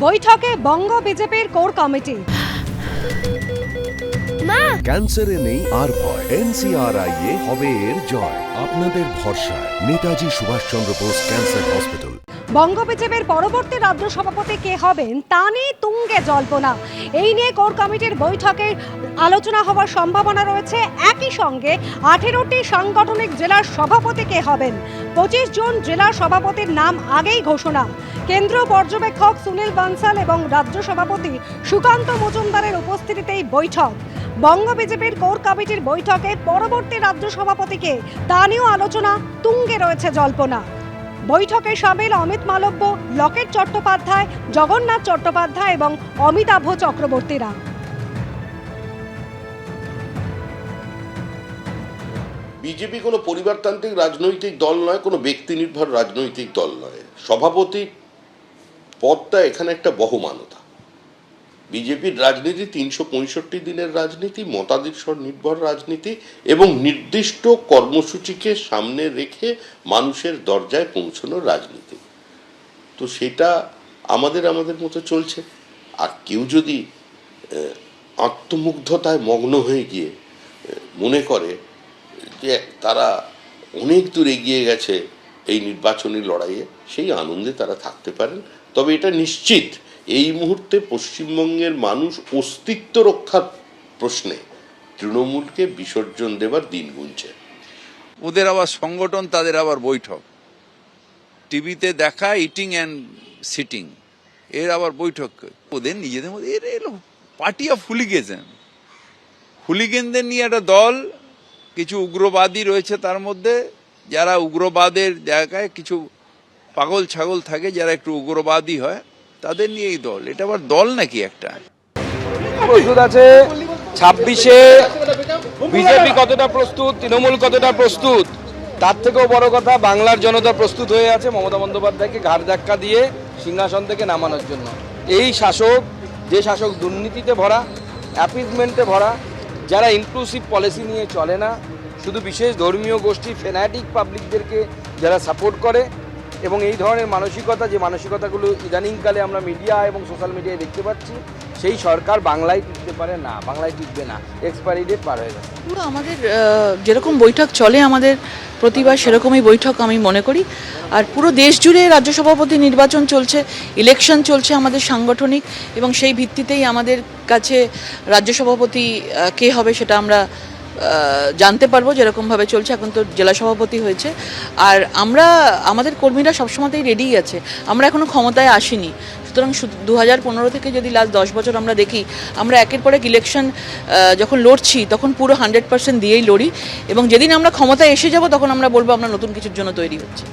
বৈঠকে বঙ্গ বিজেপির core committee. ক্যান্সারে নেই আর ভয়, NCRI হবে এর জয়। আপনাদের ভরসা নেতাজি সুভাষচন্দ্র বোস ক্যান্সার হসপিটাল। বঙ্গ বিজেপির পরবর্তী রাজ্য সভাপতি কে হবেন তা নিয়ে তুঙ্গে জল্পনা। এই নিয়ে কোর কমিটির বৈঠকে আলোচনা হওয়ার সম্ভাবনা রয়েছে। একই সঙ্গে 18টি সাংগঠনিক জেলার সভাপতি কে হবেন। 25 জন জেলার সভাপতির নাম আগেই ঘোষণা। কেন্দ্রীয় পর্যবেক্ষক সুনীল বানসাল এবং রাজ্য সভাপতি সুকান্ত মজুমদারের উপস্থিতিতেই বৈঠক। বঙ্গ বিজেপির কোর কমিটির বৈঠকে পরবর্তী রাজ্য সভাপতিকে তা নিয়েও আলোচনা, তুঙ্গে রয়েছে জল্পনা। বৈঠকে সামিল অমিত মালব্য, লকেট চট্টোপাধ্যায়, জগন্নাথ চট্টোপাধ্যায় এবং অমিতাভ চক্রবর্তীরা। বিজেপি কোনো পরিবারতান্ত্রিক রাজনৈতিক দল নয়, কোনো ব্যক্তি নির্ভর রাজনৈতিক দল নয়। সভাপতি পদটা এখানে একটা বহমানতা। বিজেপির রাজনীতি 365 দিনের রাজনীতি, মতাদর্শ নির্ভর রাজনীতি এবং নির্দিষ্ট কর্মসূচিকে সামনে রেখে মানুষের দরজায় পৌঁছানোর রাজনীতি। তো সেটা আমাদের মতো চলছে। আর কেউ যদি আত্মমুগ্ধতায় মগ্ন হয়ে গিয়ে মনে করে যে তারা অনেক দূর এগিয়ে গেছে এই নির্বাচনী লড়াইয়ে, সেই আনন্দে তারা থাকতে পারেন। তবে এটা নিশ্চিত, এই মুহূর্তে পশ্চিমবঙ্গের মানুষ অস্তিত্ব রক্ষার প্রশ্নে তৃণমূলকে বিসর্জন দেবার দিন গুনছে। ওদের আবার সংগঠন, তাদের আবার বৈঠক, টিভিতে দেখা ইটিং অ্যান্ড সিটিং, এর আবার বৈঠক। ওদের নিজেদের মধ্যে এলো পার্টি অফ হুলিগেন, হুলিগেনদের নিয়ে একটা দল, কিছু উগ্রবাদী রয়েছে তার মধ্যে, যারা উগ্রবাদের জায়গায় কিছু পাগল ছাগল থাকে, যারা একটু উগ্রবাদী হয়, তাদের নিয়ে এই দল। এটা আবার দল নাকি একটা? প্রস্তুত আছে 26-এ বিজেপি কতটা প্রস্তুত, তৃণমূল কতটা প্রস্তুত, তার থেকেও বড় কথা বাংলার জনতা প্রস্তুত হয়ে আছে মমতা বন্দ্যোপাধ্যায়কে ঘাড় ধাক্কা দিয়ে সিংহাসন থেকে নামানোর জন্য। এই শাসক, যে শাসক দুর্নীতিতে ভরা, অ্যাপিজমেন্টে ভরা, যারা ইনক্লুসিভ পলিসি নিয়ে চলে না, শুধু বিশেষ ধর্মীয় গোষ্ঠী ফেনাটিক পাবলিকদেরকে যারা সাপোর্ট করে, এবং এই ধরনের মানসিকতা, যে মানসিকতাগুলো ইদানিংকালে আমরা মিডিয়া এবং সোশ্যাল মিডিয়ায় দেখতে পাচ্ছি, সেই সরকার বাংলায় টিকতে পারে না, বাংলায় টিকবে না, এক্সপায়ারি ডেট পার হয়ে গেছে। আমাদের যেরকম বৈঠক চলে আমাদের প্রতিবার, সেরকমই বৈঠক আমি মনে করি। আর পুরো দেশ জুড়ে রাজ্য সভাপতি নির্বাচন চলছে, ইলেকশন চলছে আমাদের সাংগঠনিক, এবং সেই ভিত্তিতেই আমাদের কাছে রাজ্য সভাপতি কে হবে সেটা আমরা জানতে পারবো। যেরকমভাবে চলছে, এখন তো জেলা সভাপতি হয়েছে। আর আমাদের কর্মীরা সবসময়তেই রেডি আছে, আমরা এখনও ক্ষমতায় আসিনি। সুতরাং 2015 থেকে যদি লাস্ট 10 বছর আমরা দেখি, আমরা একের পর এক ইলেকশন যখন লড়ছি তখন পুরো 100% দিয়েই লড়ি, এবং যেদিন আমরা ক্ষমতায় এসে যাব তখন আমরা বলবো আমরা নতুন কিছুর জন্য তৈরি হচ্ছি।